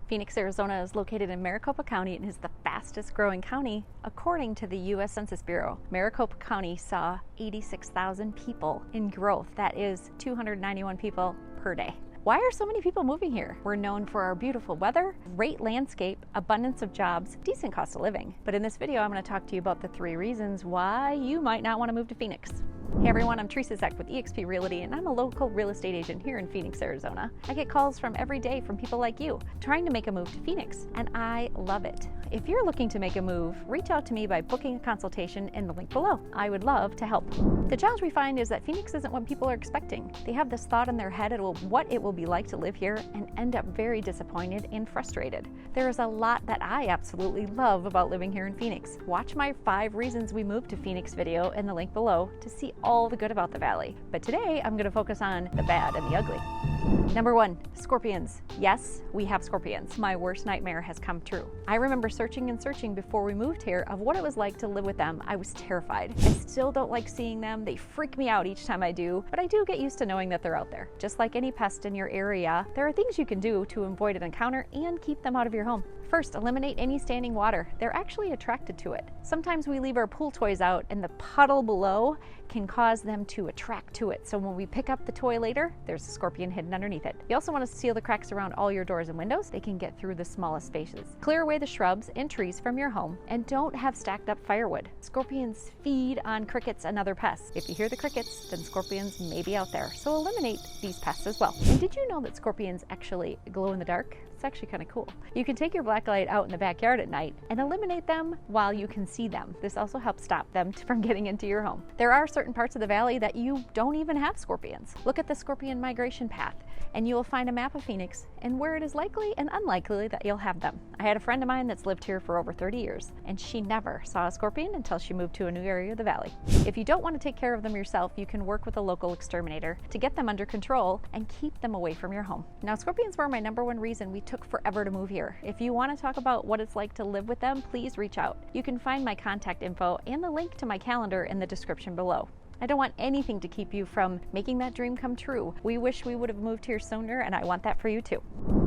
Phoenix, Arizona is located in Maricopa County and is the fastest growing county according to the U.S. Census Bureau. Maricopa County saw 86,000 people in growth. That is 291 people per day. Why are so many people moving here? We're known for our beautiful weather, great landscape, abundance of jobs, decent cost of living. But in this video, I'm going to talk to you about the 3 reasons why you might not want to move to Phoenix. Hey everyone, I'm Theresa Zech with eXp Realty, and I'm a local real estate agent here in Phoenix, Arizona. I get calls from every day from people like you trying to make a move to Phoenix, and I love it. If you're looking to make a move, reach out to me by booking a consultation in the link below. I would love to help. The challenge we find is that Phoenix isn't what people are expecting. They have this thought in their head what it will be like to live here and end up very disappointed and frustrated. There is a lot that I absolutely love about living here in Phoenix. Watch my 5 reasons we moved to Phoenix video in the link below to see all the good about the valley. But today I'm going to focus on the bad and the ugly. Number 1, scorpions. Yes, we have scorpions. My worst nightmare has come true. I remember searching and searching before we moved here of what it was like to live with them. I was terrified. I still don't like seeing them. They freak me out each time I do, but I do get used to knowing that they're out there. Just like any pest in your area, there are things you can do to avoid an encounter and keep them out of your home. First, eliminate any standing water. They're actually attracted to it. Sometimes we leave our pool toys out and the puddle below can cause them to attract to it. So when we pick up the toy later, there's a scorpion hidden underneath it. You also want to seal the cracks around all your doors and windows. They can get through the smallest spaces. Clear away the shrubs and trees from your home and don't have stacked up firewood. Scorpions feed on crickets and other pests. If you hear the crickets, then scorpions may be out there. So eliminate these pests as well. And did you know that scorpions actually glow in the dark? It's actually kind of cool. You can take your black light out in the backyard at night and eliminate them while you can see them. This also helps stop them from getting into your home. There are certain parts of the valley that you don't even have scorpions. Look at the scorpion migration path and you will find a map of Phoenix and where it is likely and unlikely that you'll have them. I had a friend of mine that's lived here for over 30 years and she never saw a scorpion until she moved to a new area of the valley. If you don't want to take care of them yourself, you can work with a local exterminator to get them under control and keep them away from your home. Now, scorpions were my number 1 reason we took forever to move here. If you want to talk about what it's like to live with them, please reach out. You can find my contact info and the link to my calendar in the description below. I don't want anything to keep you from making that dream come true. We wish we would have moved here sooner, and I want that for you too.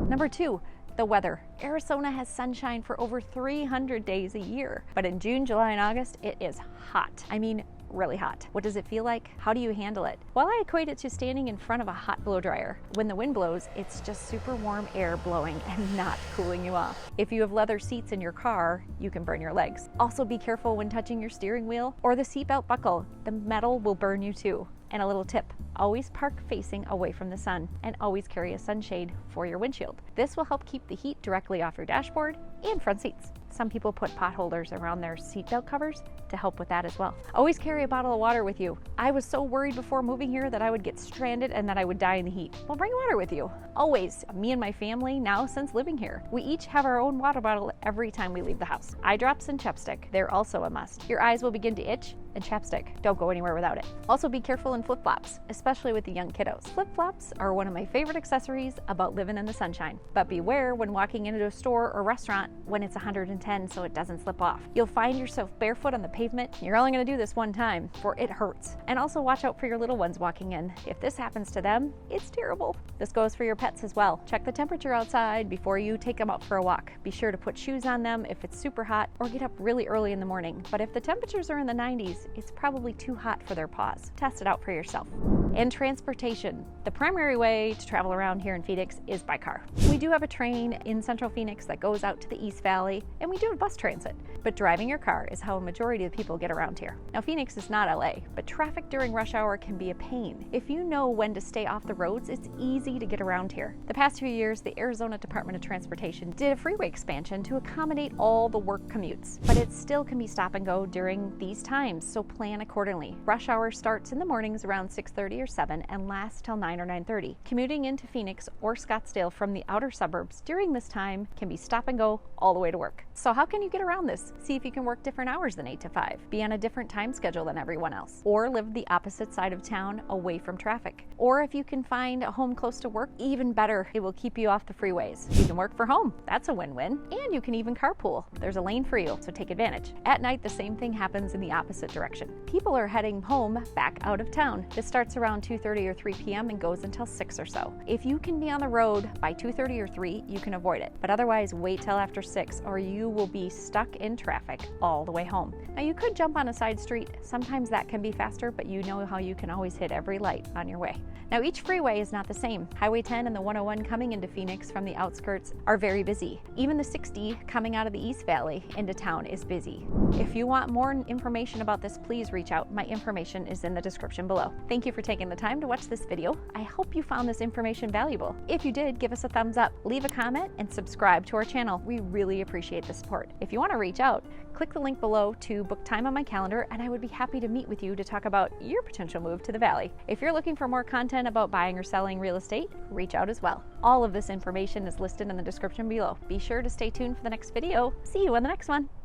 Number 2, the weather. Arizona has sunshine for over 300 days a year, but in June, July, and August, it is hot. I mean, really hot. What does it feel like? How do you handle it? Well, I equate it to standing in front of a hot blow dryer. When the wind blows, it's just super warm air blowing and not cooling you off. If you have leather seats in your car, you can burn your legs. Also be careful when touching your steering wheel or the seatbelt buckle. The metal will burn you too. And a little tip, always park facing away from the sun and always carry a sunshade for your windshield. This will help keep the heat directly off your dashboard and front seats. Some people put pot holders around their seatbelt covers to help with that as well. Always carry a bottle of water with you. I was so worried before moving here that I would get stranded and that I would die in the heat. Well, bring water with you. Always. Me and my family now since living here. We each have our own water bottle every time we leave the house. Eye drops and chapstick. They're also a must. Your eyes will begin to itch and chapstick. Don't go anywhere without it. Also be careful in flip-flops, especially with the young kiddos. Flip-flops are one of my favorite accessories about living in the sunshine. But beware when walking into a store or restaurant when it's 110 so it doesn't slip off. You'll find yourself barefoot on the pavement. You're only going to do this one time, for it hurts. And also watch out for your little ones walking in. If this happens to them, it's terrible. This goes for your pets as well. Check the temperature outside before you take them out for a walk. Be sure to put shoes on them if it's super hot or get up really early in the morning. But if the temperatures are in the 90s, it's probably too hot for their paws. Test it out for yourself. And transportation. The primary way to travel around here in Phoenix is by car. We do have a train in central Phoenix that goes out to the East Valley, and we do have bus transit. But driving your car is how a majority of people get around here. Now, Phoenix is not LA, but traffic during rush hour can be a pain. If you know when to stay off the roads, it's easy to get around here. The past few years, the Arizona Department of Transportation did a freeway expansion to accommodate all the work commutes, but it still can be stop and go during these times, so plan accordingly. Rush hour starts in the mornings around 6:30 or 7 and lasts till 9 or 9:30. Commuting into Phoenix or Scottsdale from the outer suburbs during this time can be stop and go all the way to work. So how can you get around this? See if you can work different hours than 8 to 5, be on a different time schedule than everyone else, or live the opposite side of town away from traffic. Or if you can find a home close to work, even better, it will keep you off the freeways. You can work from home, that's a win-win, and you can even carpool. There's a lane for you, so take advantage. At night, the same thing happens in the opposite direction. People are heading home back out of town. This starts around around 2:30 or 3 p.m. and goes until 6 or so. If you can be on the road by 2:30 or 3, you can avoid it. But otherwise, wait till after 6 or you will be stuck in traffic all the way home. Now, you could jump on a side street. Sometimes that can be faster, but you know how you can always hit every light on your way. Now, each freeway is not the same. Highway 10 and the 101 coming into Phoenix from the outskirts are very busy. Even the 60 coming out of the East Valley into town is busy. If you want more information about this, please reach out. My information is in the description below. Thank you for taking the time to watch this video. I hope you found this information valuable. If you did, give us a thumbs up, leave a comment, and subscribe to our channel. We really appreciate the support. If you want to reach out, click the link below to book time on my calendar, and I would be happy to meet with you to talk about your potential move to the Valley. If you're looking for more content about buying or selling real estate, reach out as well. All of this information is listed in the description below. Be sure to stay tuned for the next video. See you on the next one.